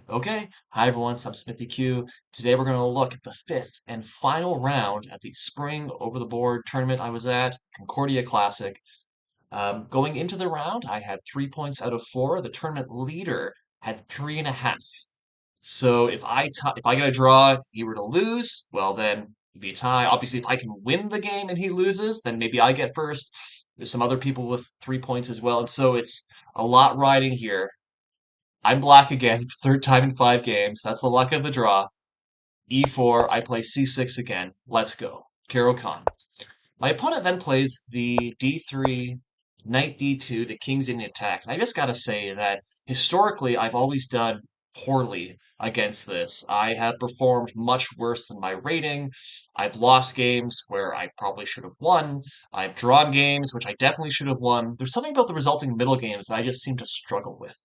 Okay, hi everyone, I'm Smithy Q. Today we're going to look at the fifth and final round at the spring over the board tournament I was at, Concordia Classic. Going into the round, I had 3 points out of four. The tournament leader had 3.5. So if I get a draw, he were to lose, well then it'd be a tie. Obviously, if I can win the game and he loses, then maybe I get first. There's some other people with 3 points as well, and so it's a lot riding here. I'm black again, third time in 5 games. That's the luck of the draw. E4, I play C6 again. Let's go. Caro Khan. My opponent then plays the D3, Knight D2, the King's Indian attack. And I just gotta say that historically, I've always done poorly against this. I have performed much worse than my rating. I've lost games where I probably should have won. I've drawn games which I definitely should have won. There's something about the resulting middle games that I just seem to struggle with.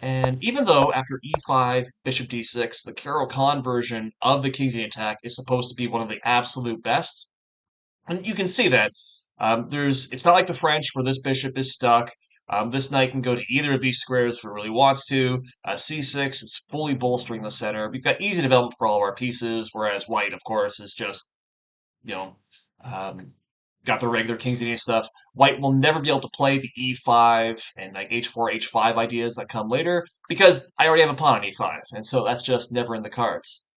And even though after e5, bishop d6, the Caro Kann version of the King's Indian attack is supposed to be one of the absolute best, and you can see that it's not like the French where this bishop is stuck. This knight can go to either of these squares if it really wants to. C6 is fully bolstering the center. We've got easy development for all of our pieces, whereas white, of course, is just you know, um, got the regular King's Indian stuff. White will never be able to play the e5 and like h4, h5 ideas that come later because I already have a pawn on e5, and so that's just never in the cards.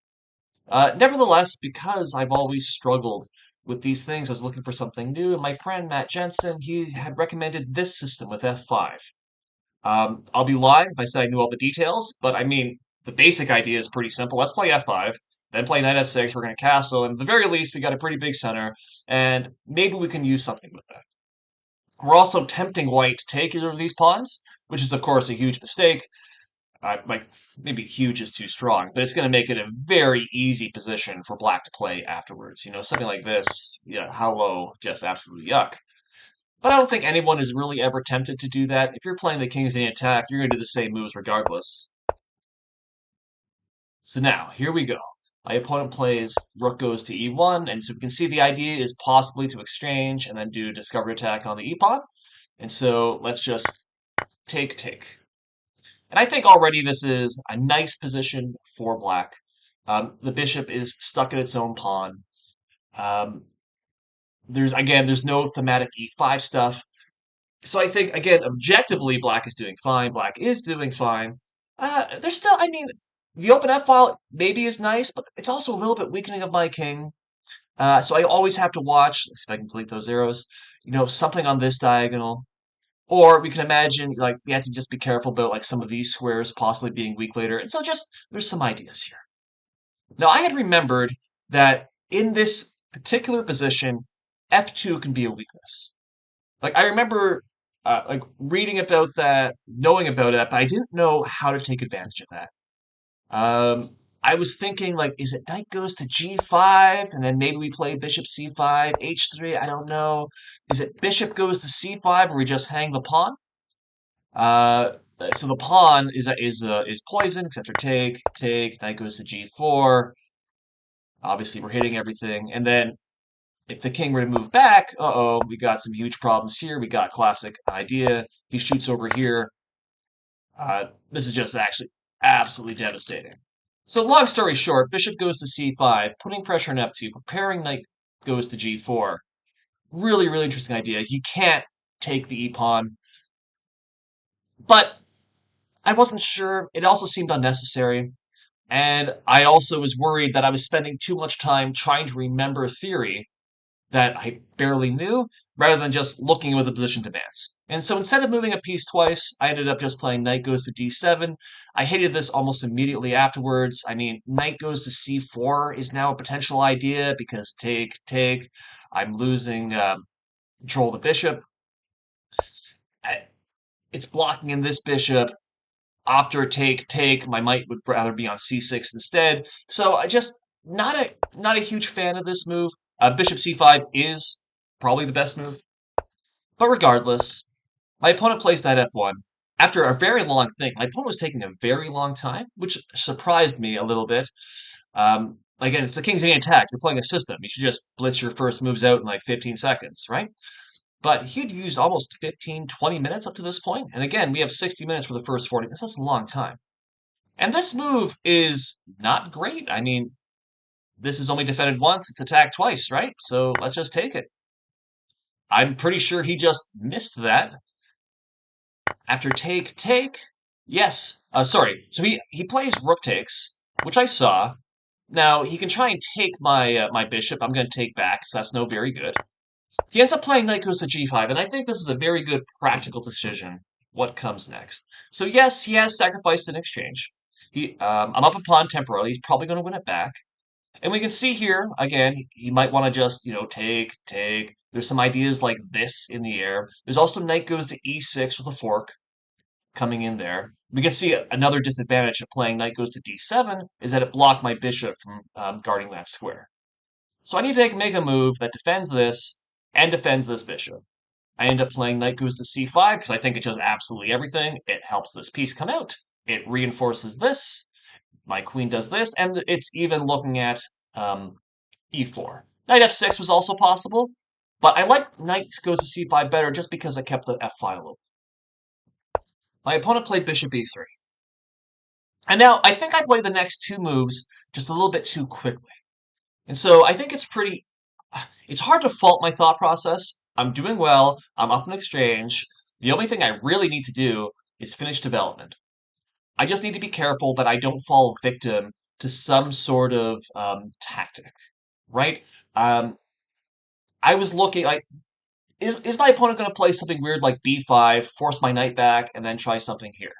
Nevertheless, because I've always struggled with these things, I was looking for something new, and my friend Matt Jensen, he had recommended this system with f5. I'll be lying if I said I knew all the details, but I mean, the basic idea is pretty simple. Let's play f5, then play knight f6. We're going to castle, and at the very least, we got a pretty big center, and maybe we can use something with that. We're also tempting white to take either of these pawns, which is, of course, a huge mistake. Like, maybe huge is too strong, but it's going to make it a very easy position for black to play afterwards. Something like this, yeah, how low, just absolute yuck. But I don't think anyone is really ever tempted to do that. If you're playing the King's Indian attack, you're going to do the same moves regardless. So now, here we go. My opponent plays rook goes to e1, and so we can see the idea is possibly to exchange and then do discovery attack on the e-pawn. And so let's just take. And I think already this is a nice position for black. The bishop is stuck in its own pawn. Um, there's no thematic e5 stuff. So I think again, objectively, black is doing fine. Black is doing fine. There's still, I mean, the open F file maybe is nice, but it's also a little bit weakening of my king. So I always have to watch. Let's see if I can delete those arrows. Something on this diagonal, or we can imagine like we have to just be careful about like some of these squares possibly being weak later. And so just there's some ideas here. Now I had remembered that in this particular position, F2 can be a weakness. Like I remember like reading about that, knowing about it, but I didn't know how to take advantage of that. I was thinking like, is it knight goes to g5 and then maybe we play bishop c5, h3? I don't know. Is it bishop goes to c5 where we just hang the pawn? Uh, so the pawn is poisoned, except for take. Knight goes to g4. Obviously, we're hitting everything, and then if the king were to move back, uh-oh, we got some huge problems here. We got classic idea. If he shoots over here, this is just actually absolutely devastating. So long story short, bishop goes to c5, putting pressure on f2, preparing knight goes to g4. Really, really interesting idea. You can't take the e-pawn, but I wasn't sure. It also seemed unnecessary. And I also was worried that I was spending too much time trying to remember theory that I barely knew, rather than just looking at what the position demands. And so instead of moving a piece twice, I ended up just playing knight goes to d7. I hated this almost immediately afterwards. I mean, knight goes to c4 is now a potential idea because take. I'm losing control of the bishop. It's blocking in this bishop. After take, my knight would rather be on c6 instead. So I just not a huge fan of this move. Bishop c5 is probably the best move. But regardless, my opponent plays knight f1. After a very long thing, my opponent was taking a very long time, which surprised me a little bit. Again, it's the King's Indian attack. You're playing a system. You should just blitz your first moves out in like 15 seconds, right? But he'd used almost 15, 20 minutes up to this point. And again, we have 60 minutes for the first 40. That's a long time. And this move is not great. I mean, this is only defended once, it's attacked twice, right? So let's just take it. I'm pretty sure he just missed that. After take. Yes. Sorry. So he plays rook takes, which I saw. Now he can try and take my bishop. I'm going to take back, so that's no very good. He ends up playing knight goes to g5, and I think this is a very good practical decision. What comes next? So yes, he has sacrificed in exchange. I'm up a pawn temporarily. He's probably going to win it back. And we can see here, again, he might want to just, take. There's some ideas like this in the air. There's also knight goes to e6 with a fork coming in there. We can see another disadvantage of playing knight goes to d7 is that it blocked my bishop from guarding that square. So I need to make a move that defends this and defends this bishop. I end up playing knight goes to c5 because I think it does absolutely everything. It helps this piece come out. It reinforces this. My queen does this, and it's even looking at um, e4. Knight f6 was also possible, but I like knight goes to c5 better just because I kept the f file open. My opponent played bishop e3. And now I think I played the next two moves just a little bit too quickly. And so I think it's hard to fault my thought process. I'm doing well. I'm up in exchange. The only thing I really need to do is finish development. I just need to be careful that I don't fall victim to some sort of tactic, right? Um, I was looking like, is my opponent going to play something weird like b5, force my knight back, and then try something here?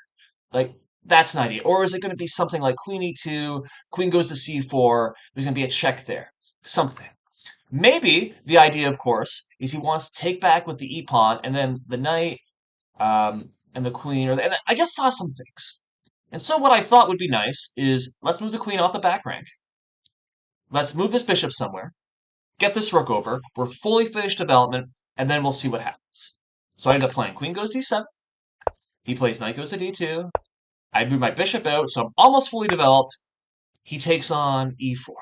Like, that's an idea. Or is it going to be something like queen e2, queen goes to c4, there's going to be a check there? Something. Maybe the idea, of course, is he wants to take back with the e pawn and then the knight and the queen. And I just saw some things. And so what I thought would be nice is let's move the queen off the back rank. Let's move this bishop somewhere. Get this rook over. We're fully finished development, and then we'll see what happens. So I end up playing queen goes d7. He plays knight goes to d2. I move my bishop out, so I'm almost fully developed. He takes on e4.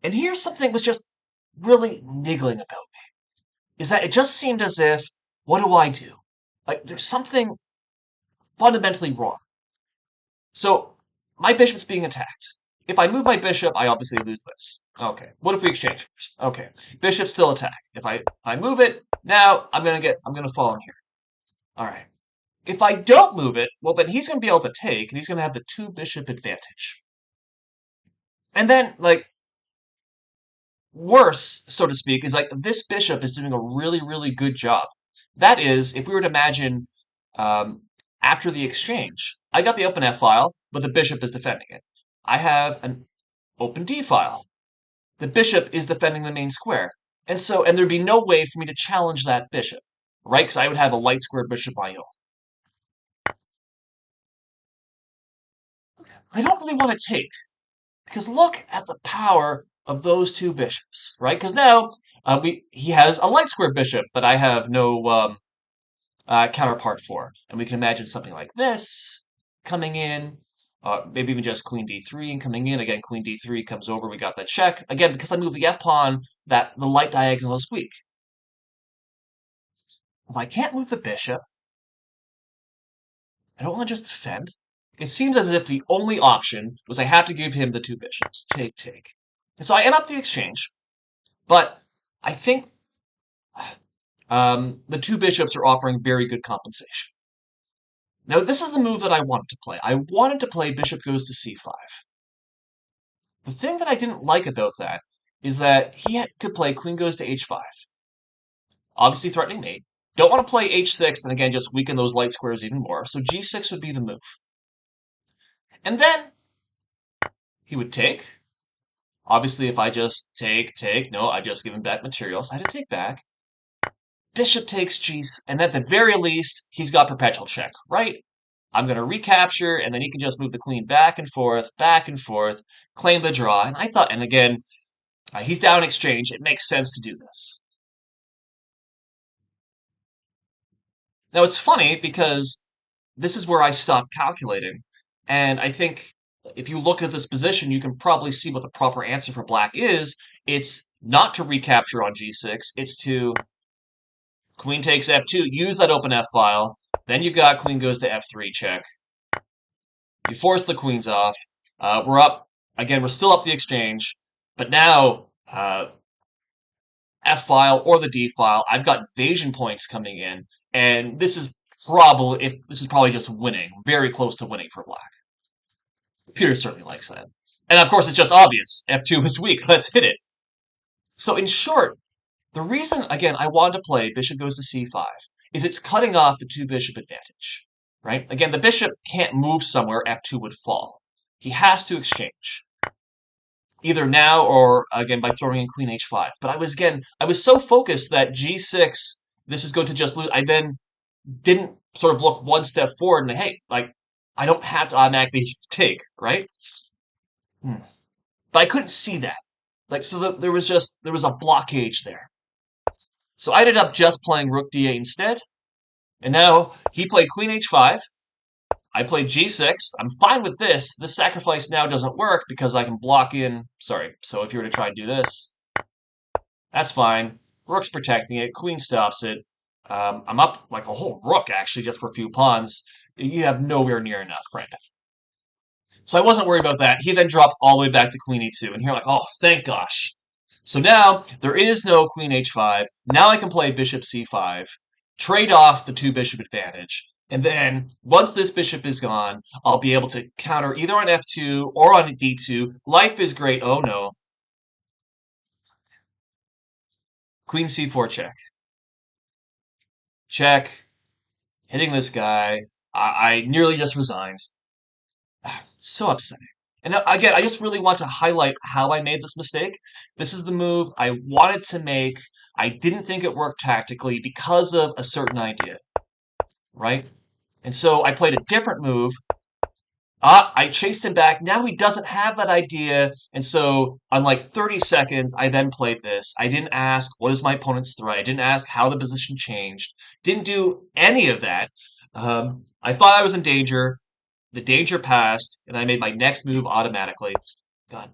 And here's something that was just really niggling about me, is that it just seemed as if, what do I do? Like, there's something fundamentally wrong. So, my bishop's being attacked. If I move my bishop, I obviously lose this. Okay. What if we exchange first? Okay. Bishop still attacked. If I move it, now I'm gonna fall in here. Alright. If I don't move it, well then he's gonna be able to take, and he's gonna have the two bishop advantage. And then, like, worse, so to speak, is like this bishop is doing a really, really good job. That is, if we were to imagine um, after the exchange, I got the open F file, but the bishop is defending it. I have an open D file. The bishop is defending the main square. And there'd be no way for me to challenge that bishop, right? Because I would have a light square bishop my own. I don't really want to take. Because look at the power of those two bishops, right? Because now he has a light square bishop that I have no counterpart for, and we can imagine something like this coming in, maybe even just queen d3 and coming in again. Queen d3 comes over. We got that check again because I moved the f pawn. That the light diagonal is weak. If I can't move the bishop, I don't want to just defend. It seems as if the only option was I have to give him the two bishops. Take. And so I end up the exchange. But I think the two bishops are offering very good compensation. Now, this is the move that I wanted to play. I wanted to play bishop goes to c5. The thing that I didn't like about that is that could play queen goes to h5, obviously threatening mate. Don't want to play h6 and again just weaken those light squares even more, so g6 would be the move. And then he would take. Obviously, if I just take, no, I just give him back materials. I had to take back. Bishop takes g, and at the very least, he's got perpetual check, right? I'm going to recapture, and then he can just move the queen back and forth, claim the draw. And I thought, and again, he's down exchange. It makes sense to do this. Now, it's funny because this is where I stopped calculating. And I think if you look at this position, you can probably see what the proper answer for black is. It's not to recapture on g6, it's to queen takes f2, use that open f file, Then you've got queen goes to f3 check. You force the queens off. We're up. Again, we're still up the exchange. But now, F file or the D file, I've got invasion points coming in. And this is probably just winning. Very close to winning for black. Peter certainly likes that. And of course, it's just obvious. F2 is weak. Let's hit it. So in short, the reason, again, I wanted to play bishop goes to c5 is it's cutting off the two bishop advantage, right? Again, the bishop can't move somewhere f2 would fall. He has to exchange, either now or, again, by throwing in queen h5. But I was so focused that g6, this is going to just lose. I then didn't sort of look one step forward and, hey, like, I don't have to automatically take, right? Hmm. But I couldn't see that. Like, so there was a blockage there. So I ended up just playing rook d8 instead. And now he played queen h5. I played g6. I'm fine with this. This sacrifice now doesn't work because I can block in. Sorry. So if you were to try and do this, that's fine. Rook's protecting it. Queen stops it. I'm up like a whole rook, actually, just for a few pawns. You have nowhere near enough right now. So I wasn't worried about that. He then dropped all the way back to queen e2. And here, like, oh, thank gosh. So now there is no queen h5. Now I can play bishop c5, trade off the two bishop advantage. And then once this bishop is gone, I'll be able to counter either on f2 or on d2. Life is great. Oh no. Queen c4 check. Check. Hitting this guy. I nearly just resigned. So upsetting. And again, I just really want to highlight how I made this mistake. This is the move I wanted to make. I didn't think it worked tactically because of a certain idea, right? And so I played a different move. I chased him back. Now he doesn't have that idea. And so on like 30 seconds, I then played this. I didn't ask, what is my opponent's threat? I didn't ask how the position changed. Didn't do any of that. I thought I was in danger. The danger passed, and I made my next move automatically. God.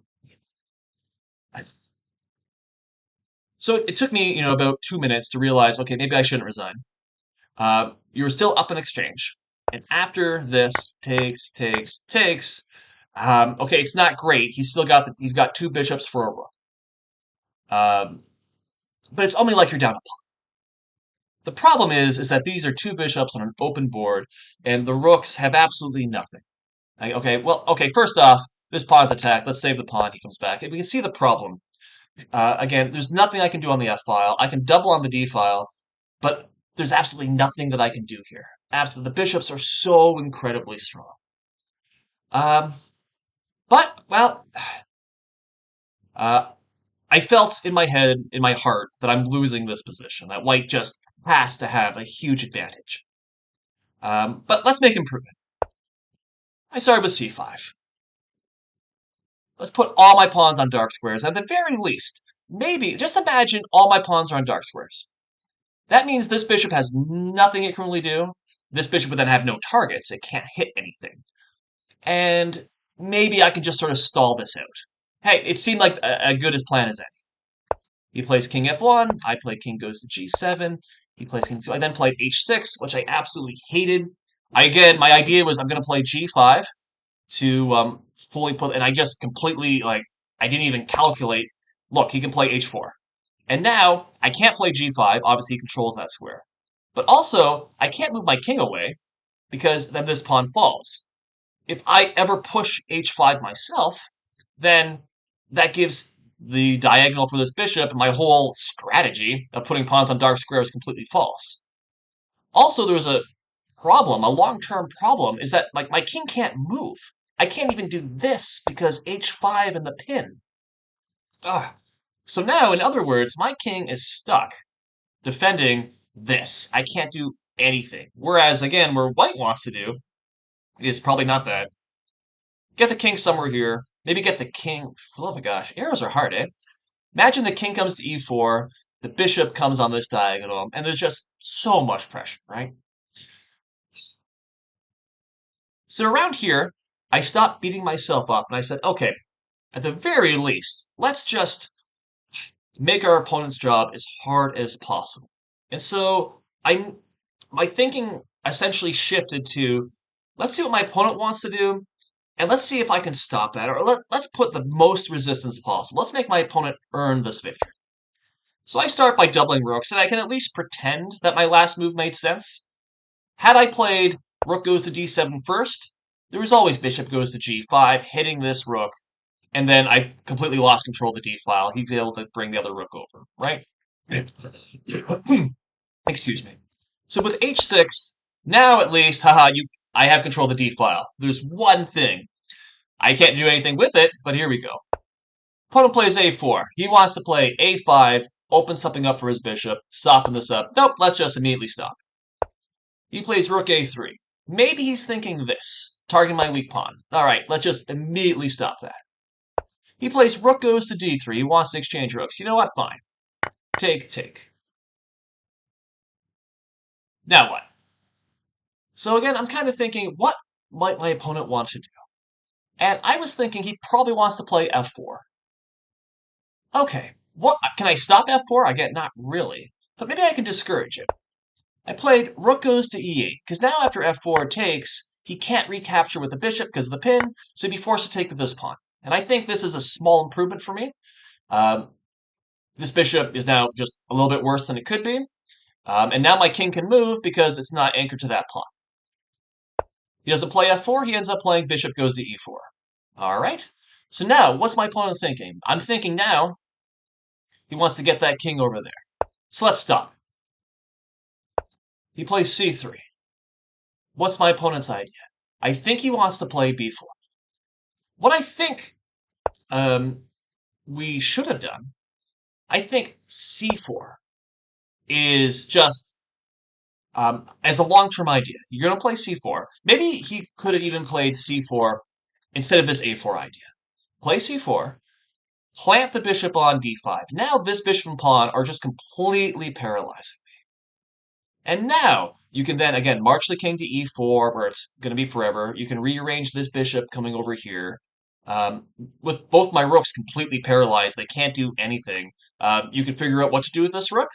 So it took me, about 2 minutes to realize, okay, maybe I shouldn't resign. You were still up in exchange. And after this takes. Okay, it's not great. He's got two bishops for a rook. Um, but it's only like you're down a pawn. The problem is that these are two bishops on an open board, and the rooks have absolutely nothing. Okay, first off, this pawn's attacked. Let's save the pawn. He comes back. And we can see the problem. Again, there's nothing I can do on the F file. I can double on the D file, but there's absolutely nothing that I can do here. Absolutely, the bishops are so incredibly strong. Um, but, well, uh, I felt in my head, in my heart, that I'm losing this position, that white just has to have a huge advantage. But let's make improvement. I started with c5. Let's put all my pawns on dark squares. At the very least, maybe, just imagine all my pawns are on dark squares. That means this bishop has nothing it can really do. This bishop would then have no targets. It can't hit anything. And maybe I can just sort of stall this out. Hey, it seemed like a good as plan as any. He plays king f1. I play king goes to g7. He plays king 2. I then played h6, which I absolutely hated. Again, my idea was I'm going to play g5 to fully put, and I just completely, like, I didn't even calculate. Look, he can play h4. And now I can't play g5. Obviously, he controls that square. But also, I can't move my king away because then this pawn falls. If I ever push h5 myself, then that gives the diagonal for this bishop, and my whole strategy of putting pawns on dark squares completely false. Also, there's a problem, a long-term problem, is that like my king can't move. I can't even do this because h5 in the pin. Ugh. So now, in other words, my king is stuck defending this. I can't do anything. Whereas, again, where white wants to do is probably not that. Get the king somewhere here. Maybe get the king. Oh my gosh, arrows are hard, eh? Imagine the king comes to e4, the bishop comes on this diagonal, and there's just so much pressure, right? So around here, I stopped beating myself up and I said, okay, at the very least, let's just make our opponent's job as hard as possible. And so my thinking essentially shifted to let's see what my opponent wants to do, and let's see if I can stop that, or let's put the most resistance possible. Let's make my opponent earn this victory. So I start by doubling rooks, and I can at least pretend that my last move made sense. Had I played rook goes to d7 first, there was always bishop goes to g5, hitting this rook, and then I completely lost control of the d file. He's able to bring the other rook over, right? Excuse me. So with h6, now at least, haha, I have control of the d file. There's one thing. I can't do anything with it, but here we go. Opponent plays a4. He wants to play a5, open something up for his bishop, soften this up. Nope, let's just immediately stop. He plays rook a3. Maybe he's thinking this, targeting my weak pawn. All right, let's just immediately stop that. He plays rook goes to d3. He wants to exchange rooks. You know what? Fine. Take, take. Now what? So again, I'm kind of thinking, what might my opponent want to do? And I was thinking he probably wants to play f4. Okay, what can I stop f4? I get not really, but maybe I can discourage it. I played rook goes to e8, because now after f4 takes, he can't recapture with the bishop because of the pin, so he'd be forced to take with this pawn. And I think this is a small improvement for me. Um, this bishop is now just a little bit worse than it could be. And now my king can move because it's not anchored to that pawn. He doesn't play f4, he ends up playing bishop goes to e4. All right. So now, what's my opponent thinking? I'm thinking now he wants to get that king over there. So let's stop. He plays c3. What's my opponent's idea? I think he wants to play b4. What I think we should have done, I think c4 is just as a long-term idea. You're going to play c4. Maybe he could have even played c4 instead of this a4 idea. Play c4, plant the bishop on d5. Now this bishop and pawn are just completely paralyzing. And now you can then, again, march the king to e4, where it's going to be forever. You can rearrange this bishop coming over here. With both my rooks completely paralyzed, they can't do anything. You can figure out what to do with this rook.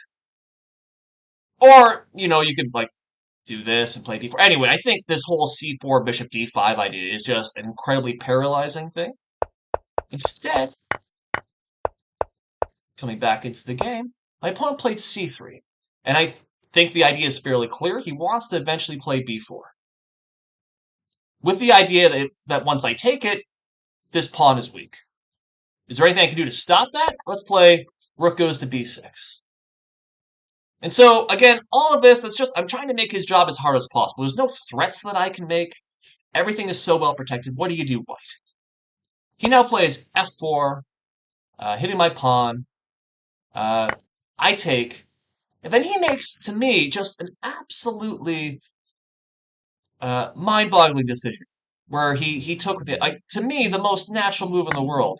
Or, you could, like, do this and play d4. Anyway, I think this whole c4 bishop d5 idea is just an incredibly paralyzing thing. Instead, coming back into the game, my opponent played c3. And I think the idea is fairly clear. He wants to eventually play b4. With the idea that once I take it, this pawn is weak. Is there anything I can do to stop that? Let's play rook goes to b6. And so, again, all of this, I'm trying to make his job as hard as possible. There's no threats that I can make. Everything is so well protected. What do you do, white? He now plays f4, hitting my pawn. I take. And then he makes, to me, just an absolutely mind-boggling decision. Where he took the, to me, the most natural move in the world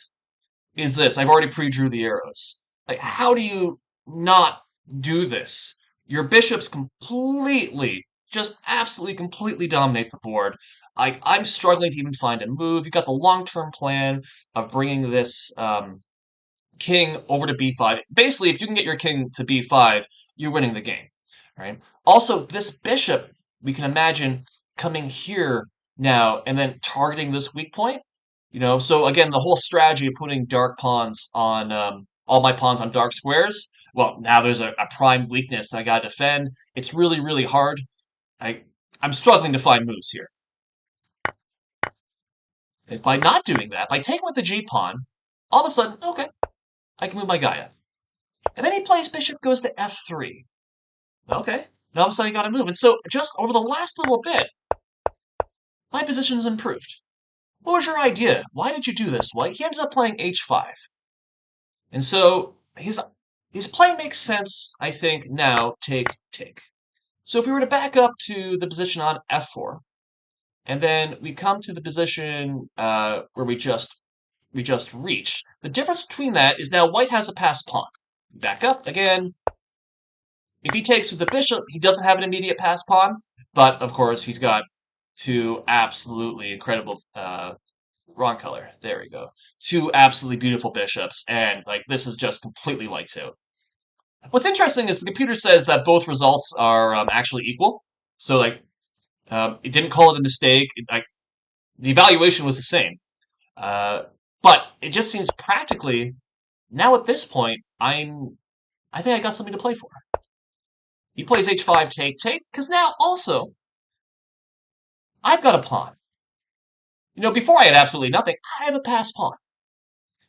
is this. I've already pre-drew the arrows. Like, how do you not do this? Your bishops completely, just absolutely completely dominate the board. I'm struggling to even find a move. You've got the long-term plan of bringing this king over to b5. Basically, if you can get your king to b5, you're winning the game, right? Also, this bishop, we can imagine coming here now and then targeting this weak point. So again, the whole strategy of putting dark pawns on all my pawns on dark squares. Well, now there's a prime weakness that I got to defend. It's really, really hard. I'm struggling to find moves here. And by not doing that, by taking with the g pawn, all of a sudden, okay, I can move my guy up. And then he plays bishop goes to f3. Okay, now all of a sudden I got to move. And so just over the last little bit, my position has improved. What was your idea? Why did you do this, White? He ended up playing h5. And so his play makes sense, I think, now, take, take. So if we were to back up to the position on f4, and then we come to the position where we just reached, the difference between that is now white has a passed pawn. Back up again. If he takes with the bishop, he doesn't have an immediate passed pawn, but of course he's got two absolutely incredible wrong color. There we go. Two absolutely beautiful bishops, and like this is just completely lights out. What's interesting is the computer says that both results are actually equal. So like It didn't call it a mistake. The evaluation was the same. Uh, but it just seems practically now at this point, I think I got something to play for. He plays h5 take take because now also I've got a pawn. Before I had absolutely nothing. I have a pass pawn.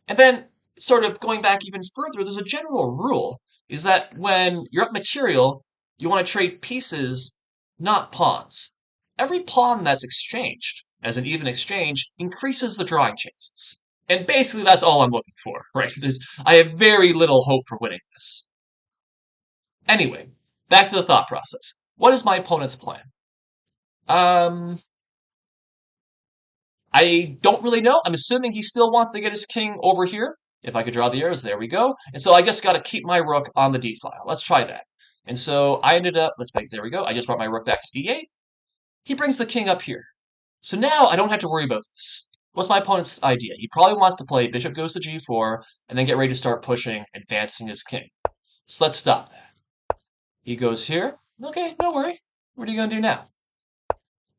And then, sort of going back even further, there's a general rule is that when you're up material, you want to trade pieces, not pawns. Every pawn that's exchanged, as an even exchange, increases the drawing chances. And basically, that's all I'm looking for, right? I have very little hope for winning this. Anyway, back to the thought process. What is my opponent's plan? Um, I don't really know. I'm assuming he still wants to get his king over here. If I could draw the arrows, there we go. And so I just got to keep my rook on the d file. Let's try that. And so I ended up, there we go. I just brought my rook back to d8. He brings the king up here. So now I don't have to worry about this. What's my opponent's idea? He probably wants to play bishop goes to g4 and then get ready to start pushing, advancing his king. So let's stop that. He goes here. Okay, no worry. What are you going to do now?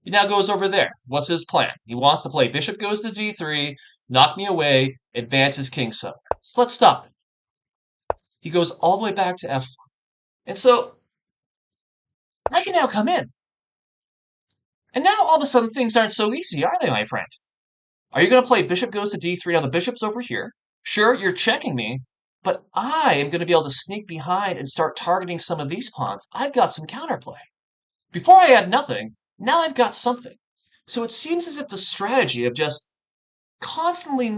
He now goes over there. What's his plan? He wants to play bishop goes to d3, knock me away, advance his king somewhere. So let's stop it. He goes all the way back to f1. And so I can now come in. And now all of a sudden things aren't so easy, are they, my friend? Are you going to play bishop goes to d3? Now the bishop's over here. Sure, you're checking me, but I am going to be able to sneak behind and start targeting some of these pawns. I've got some counterplay. Before I had nothing, now I've got something. So it seems as if the strategy of just constantly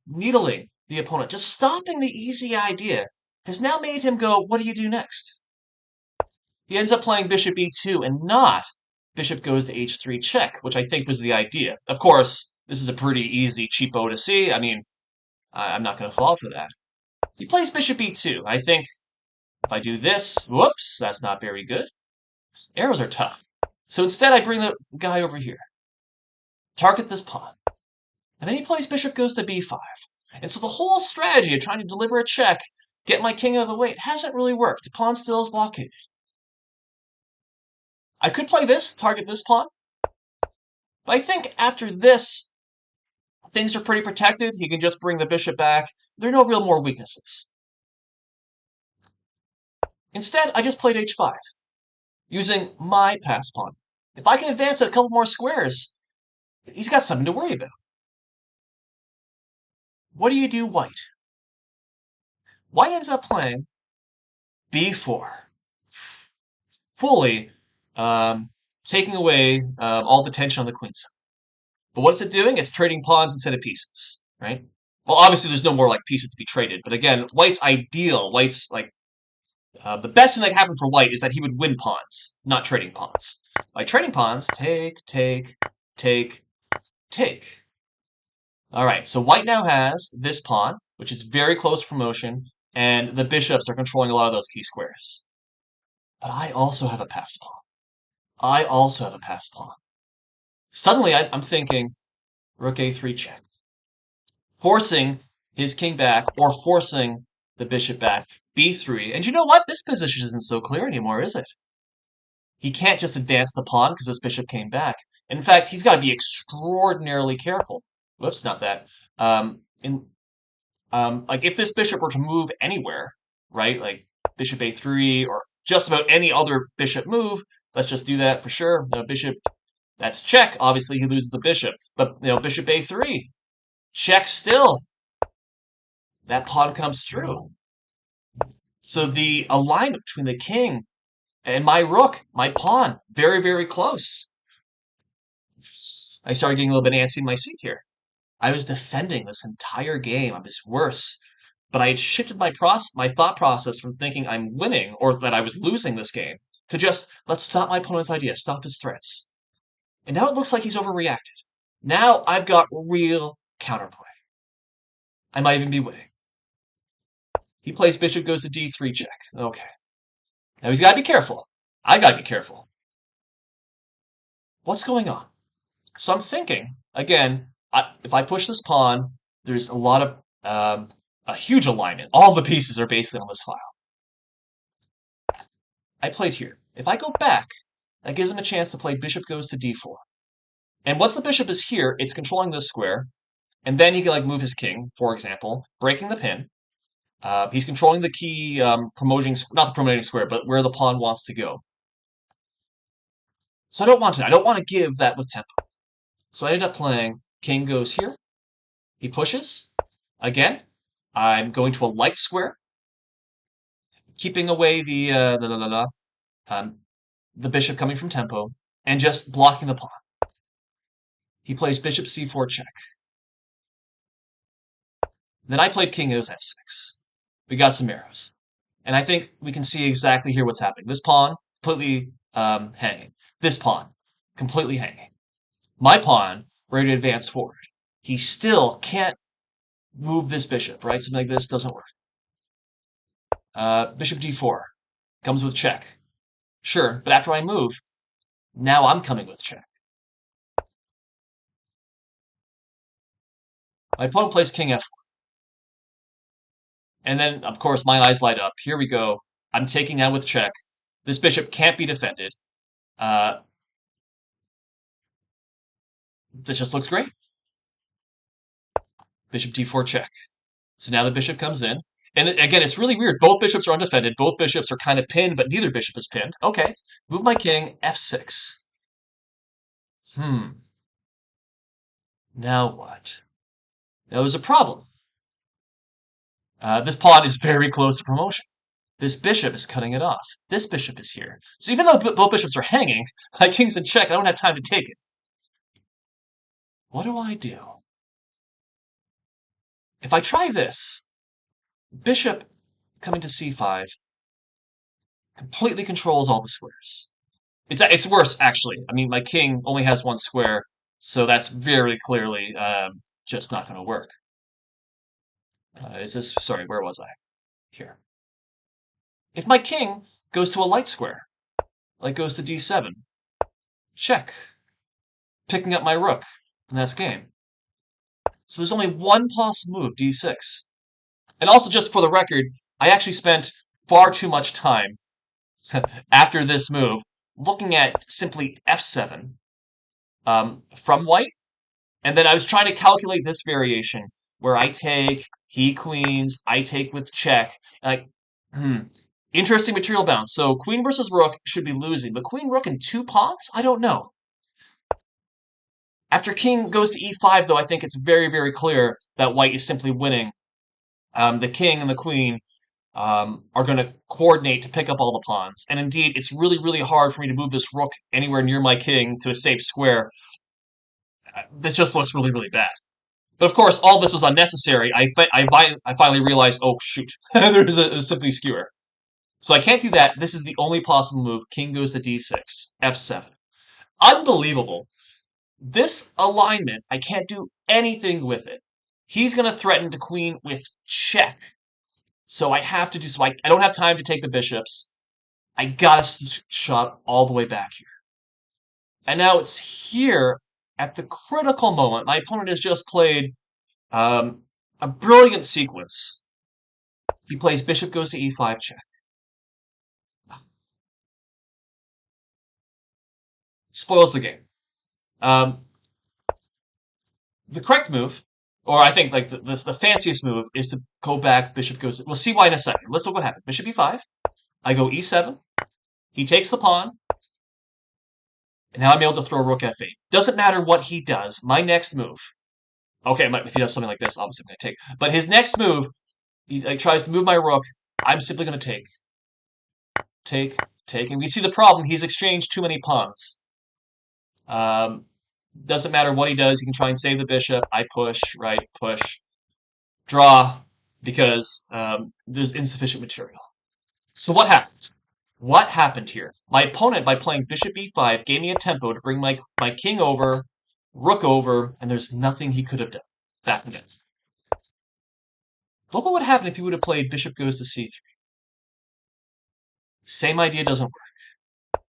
needling the opponent, just stopping the easy idea, has now made him go, what do you do next? He ends up playing bishop e2 and not bishop goes to h3 check, which I think was the idea. Of course, this is a pretty easy cheapo to see. I mean, I'm not going to fall for that. He plays bishop e2. I think if I do this, whoops, that's not very good. Arrows are tough. So instead, I bring the guy over here. Target this pawn. And then he plays bishop goes to b5. And so the whole strategy of trying to deliver a check, get my king out of the way, it hasn't really worked. The pawn still is blockaded. I could play this, target this pawn. But I think after this, things are pretty protected. He can just bring the bishop back. There are no real more weaknesses. Instead, I just played h5, using my pass pawn. If I can advance a couple more squares, he's got something to worry about. What do you do, white? White ends up playing b4, fully taking away all the tension on the queen side. But what is it doing? It's trading pawns instead of pieces, right? Well, obviously there's no more like pieces to be traded, but again, white's ideal, white's like the best thing that happened for white is that he would win pawns, not trading pawns. By trading pawns, take, take, take, take. All right, so white now has this pawn, which is very close to promotion, and the bishops are controlling a lot of those key squares. But I also have a pass pawn. I also have a pass pawn. Suddenly, I'm thinking rook a3 check, forcing his king back or forcing the bishop back, b3. And you know what? This position isn't so clear anymore, is it? He can't just advance the pawn because this bishop came back. In fact, he's got to be extraordinarily careful. Whoops, not that. In like if this bishop were to move anywhere, right? Like bishop a3 or just about any other bishop move. Let's just do that for sure. The bishop, that's check. Obviously, he loses the bishop. But bishop a3, check still. That pawn comes through. So the alignment between the king and my rook, my pawn, very, very close. I started getting a little bit antsy in my seat here. I was defending this entire game. I was worse. But I had shifted my thought process from thinking I'm winning or that I was losing this game to just let's stop my opponent's idea, stop his threats. And now it looks like he's overreacted. Now I've got real counterplay. I might even be winning. He plays bishop goes to d3 check. Okay. Now he's got to be careful. I got to be careful. What's going on? So I'm thinking, again, if I push this pawn, there's a lot of, a huge alignment. All the pieces are basically on this file. I played here. If I go back, That gives him a chance to play bishop goes to d4. And once the bishop is here, it's controlling this square. And then he can like move his king, for example, breaking the pin. He's controlling the key promoting, not the promoting square, but where the pawn wants to go. So I don't want to. I don't want to give that with tempo. So I ended up playing king goes here. He pushes. Again, I'm going to a light square, keeping away um, the bishop coming from tempo, and just blocking the pawn. He plays bishop c4 check. Then I played king goes f6. We got some arrows. And I think we can see exactly here what's happening. This pawn, completely hanging. This pawn, completely hanging. My pawn, ready to advance forward. He still can't move this bishop, right? Something like this doesn't work. Bishop d4 comes with check. Sure, but after I move, now I'm coming with check. My opponent plays king f4. And then, of course, my eyes light up. Here we go. I'm taking that with check. This bishop can't be defended. Uh, this just looks great. Bishop d4 check. So now the bishop comes in. And again, it's really weird. Both bishops are undefended. Both bishops are kind of pinned, but neither bishop is pinned. Okay. Move my king, f6. Now what? Now there's a problem. This pawn is very close to promotion. This bishop is cutting it off. This bishop is here. So even though both bishops are hanging, my king's in check. I don't have time to take it. What do I do? If I try this, bishop coming to c5 completely controls all the squares. It's worse, actually. I mean, my king only has one square, so that's very clearly just not going to work. Sorry, where was I? Here. If my king goes to a light square, like goes to d7, check. Picking up my rook, and that's game. So there's only one possible move, d6. And also, just for the record, I actually spent far too much time after this move looking at simply f7 from white, and then I was trying to calculate this variation where I take, he queens, I take with check. Like, interesting material balance. So queen versus rook should be losing, but queen rook and two pawns? I don't know. After king goes to e5, though, I think it's very, very clear that white is simply winning. The king and the queen are going to coordinate to pick up all the pawns. And indeed, it's really, really hard for me to move this rook anywhere near my king to a safe square. This just looks really, really bad. But of course, all this was unnecessary. I finally realized, oh, shoot, there's a simply skewer. So I can't do that. This is the only possible move. King goes to d6, f7. Unbelievable. This alignment, I can't do anything with it. He's going to threaten to queen with check. So I have to do so. I don't have time to take the bishops. I got to shot all the way back here. And now it's here at the critical moment. My opponent has just played a brilliant sequence. He plays bishop goes to e5 check. Spoils the game. Um, the correct move, or I think like the fanciest move, is to go back. Bishop goes. We'll see why in a second. Let's look what happened. Bishop e5. I go e7. He takes the pawn. And now I'm able to throw rook f8. Doesn't matter what he does. My next move. Okay, if he does something like this, obviously I'm going to take. But his next move, he like, tries to move my rook. I'm simply going to take. Take. And we see the problem. He's exchanged too many pawns. Doesn't matter what he does. He can try and save the bishop. I push, right, push. Draw, because there's insufficient material. So what happened? What happened here? My opponent, by playing bishop e5, gave me a tempo to bring my king over, rook over, and there's nothing he could have done. Back again. Look what would happen if he would have played bishop goes to c3. Same idea doesn't work.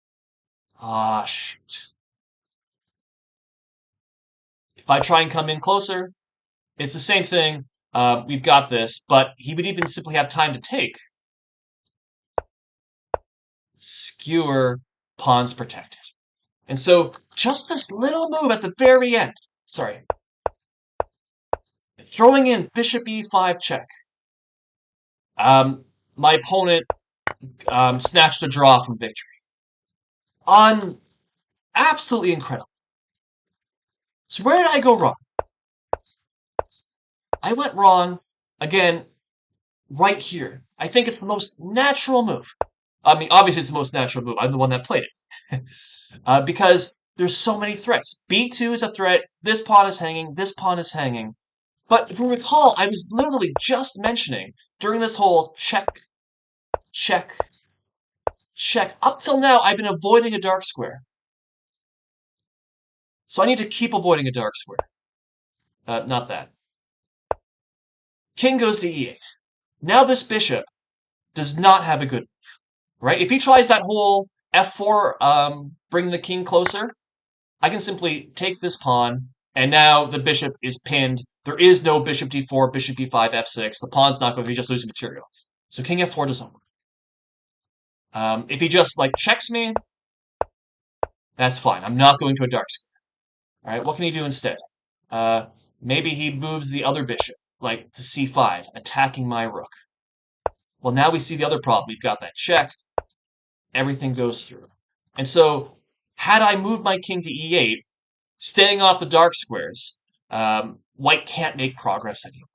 Ah, shoot. If I try and come in closer, it's the same thing. We've got this, but he would even simply have time to take. Skewer, pawn's protected. And so just this little move at the very end, sorry, throwing in bishop e5 check. My opponent snatched a draw from victory. Absolutely incredible. So where did I go wrong? I went wrong, again, right here. I think it's the most natural move. I mean, obviously it's the most natural move. I'm the one that played it. Because there's so many threats. B2 is a threat. This pawn is hanging. This pawn is hanging. But if you recall, I was literally just mentioning during this whole check, check, check. Up till now, I've been avoiding a dark square. So I need to keep avoiding a dark square. Not that. King goes to e8. Now this bishop does not have a good move, right? If he tries that whole f4, bring the king closer, I can simply take this pawn, and now the bishop is pinned. There is no bishop d4, bishop b5, f6. The pawn's not going to be just losing material. So king f4 doesn't work. If he just like checks me, that's fine. I'm not going to a dark square. All right, what can he do instead? Maybe he moves the other bishop, like to c5, attacking my rook. Well, now we see the other problem. We've got that check. Everything goes through. And so, had I moved my king to e8, staying off the dark squares, white can't make progress anymore.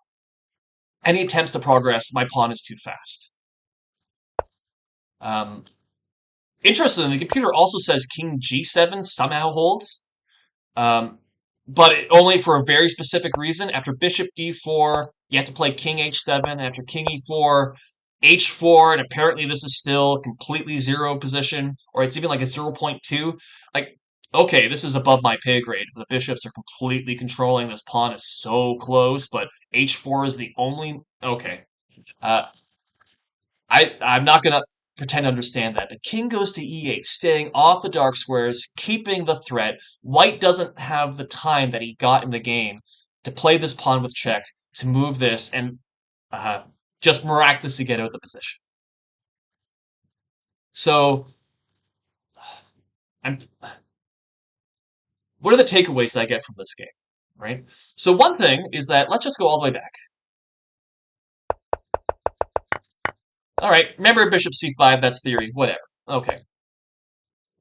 Any attempts to progress, my pawn is too fast. Um, Interestingly, the computer also says king g7 somehow holds. Um, but only for a very specific reason. After bishop d4, you have to play king h7. After king e4, h4, and apparently this is still completely zero position, or it's even like a 0.2. Like, okay, this is above my pay grade. The bishops are completely controlling. This pawn is so close, but h4 is the only. Okay. Uh, I'm not gonna pretend to understand that. The king goes to e8, staying off the dark squares, keeping the threat. White doesn't have the time that he got in the game to play this pawn with check, to move this, and uh, just miraculously get out of the position. So, I'm, what are the takeaways that I get from this game? Right. So one thing is that let's just go all the way back. All right. Remember bishop c5. That's theory. Whatever. Okay.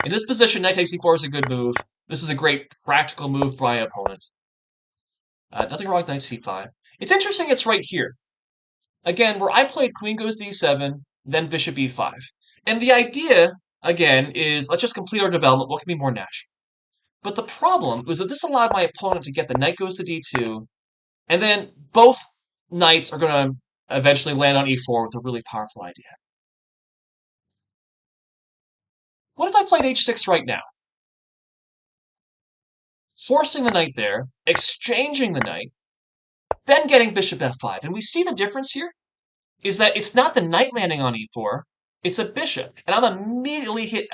In this position, knight takes e4 is a good move. This is a great practical move for my opponent. Nothing wrong with knight c5. It's interesting it's right here. Again, where I played queen goes d7, then bishop e5. And the idea, again, is let's just complete our development. What can be more natural? But the problem was that this allowed my opponent to get the knight goes to d2, and then both knights are going to eventually land on e4 with a really powerful idea. What if I played h6 right now? Forcing the knight there, exchanging the knight, then getting bishop f5. And we see the difference here is that it's not the knight landing on e4, it's a bishop. And I'm immediately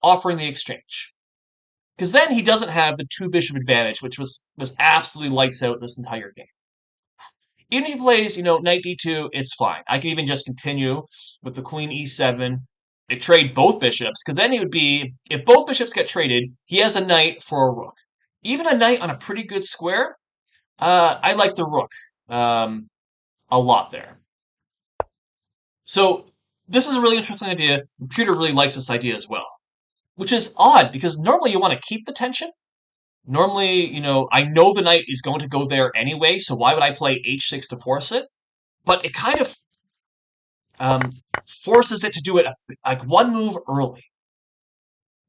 offering the exchange. Because then he doesn't have the two bishop advantage, which was absolutely lights out this entire game. Even if he plays, knight d2, it's fine. I can even just continue with the queen e7, and trade both bishops, because then he would be, if both bishops get traded, he has a knight for a rook. Even a knight on a pretty good square, I like the rook a lot there. So this is a really interesting idea. The computer really likes this idea as well, which is odd because normally you want to keep the tension. Normally, I know the knight is going to go there anyway, so why would I play h6 to force it? But it kind of um, forces it to do it like one move early.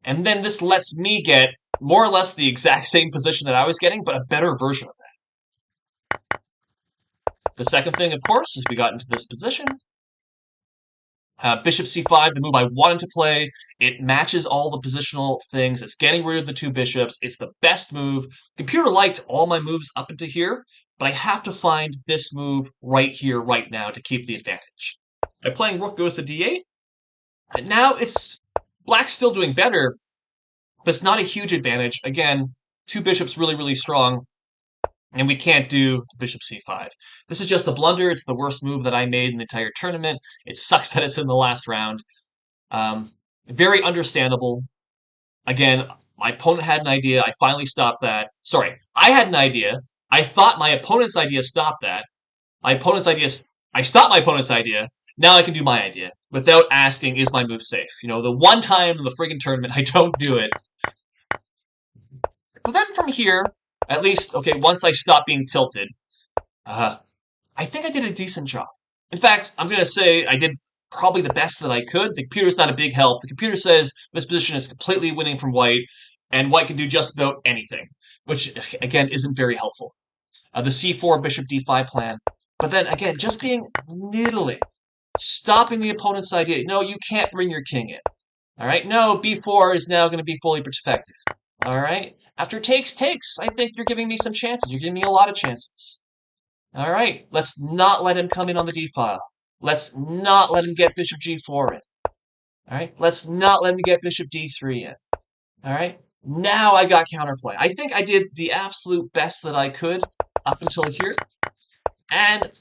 And then this lets me get more or less the exact same position that I was getting, but a better version of that. The second thing, of course, is we got into this position. Bishop c5, the move I wanted to play. It matches all the positional things. It's getting rid of the two bishops. It's the best move. Computer liked all my moves up into here, but I have to find this move right here, right now, to keep the advantage. By playing rook goes to d8, and now it's black's still doing better, but it's not a huge advantage. Again, two bishops really, really strong, and we can't do bishop c5. This is just a blunder. It's the worst move that I made in the entire tournament. It sucks that it's in the last round. Very understandable. Again, my opponent had an idea. I finally stopped that. Sorry, I had an idea. I thought my opponent's idea stopped that. My opponent's idea, I stopped my opponent's idea. Now I can do my idea without asking, is my move safe? You know, the one time in the friggin' tournament I don't do it. But then from here, at least, okay, once I stop being tilted, uh, I think I did a decent job. In fact, I'm going to say I did probably the best that I could. The computer's not a big help. The computer says this position is completely winning from white, and white can do just about anything, which, again, isn't very helpful. The c4 bishop d5 plan. But then, again, just being middling, stopping the opponent's idea. No, you can't bring your king in. All right, no, b4 is now going to be fully protected. All right, after takes, I think you're giving me some chances. You're giving me a lot of chances. All right, let's not let him come in on the d file. Let's not let him get bishop g4 in. All right, let's not let him get bishop d3 in. All right, now I got counterplay. I think I did the absolute best that I could up until here, and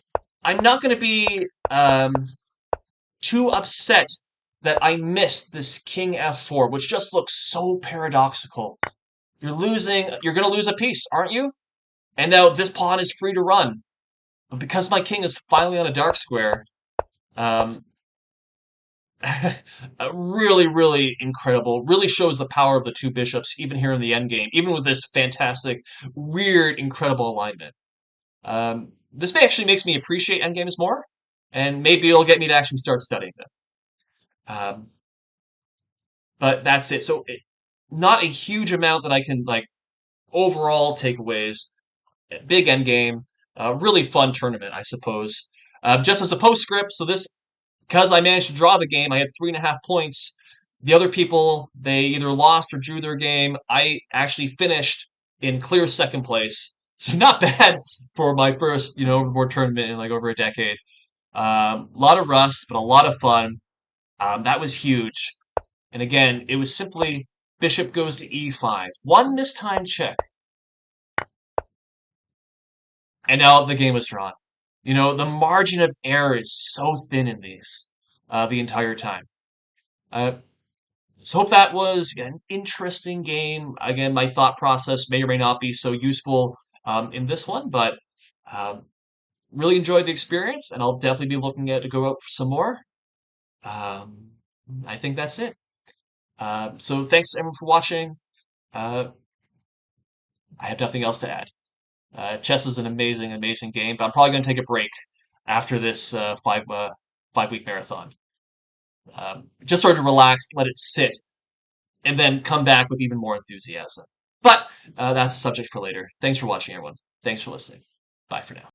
I'm not going to be too upset that I missed this king f4, which just looks so paradoxical. You're losing. You're going to lose a piece, aren't you? And now this pawn is free to run. But because my king is finally on a dark square, um, really, really incredible. Really shows the power of the two bishops, even here in the endgame, even with this fantastic, weird, incredible alignment. This may actually makes me appreciate endgames more, and maybe it'll get me to actually start studying them. Um, but that's it. So, not a huge amount that I can like overall takeaways. Big endgame, really fun tournament, I suppose. Just as a postscript, so this because I managed to draw the game, I had 3.5 points. The other people, they either lost or drew their game. I actually finished in clear second place. So not bad for my first, overboard tournament in like over a decade. A lot of rust, but a lot of fun. That was huge. And again, it was simply bishop goes to e5. One mistimed check. And now the game was drawn. The margin of error is so thin in these the entire time. Uh, So hope that was an interesting game. Again, my thought process may or may not be so useful in this one, but um, really enjoyed the experience, and I'll definitely be looking at to go out for some more. Um, I think that's it. So thanks everyone for watching. Uh, I have nothing else to add. Chess is an amazing, amazing game, but I'm probably going to take a break after this 5 week marathon. Just sort of relax, let it sit, and then come back with even more enthusiasm. But that's a subject for later. Thanks for watching, everyone. Thanks for listening. Bye for now.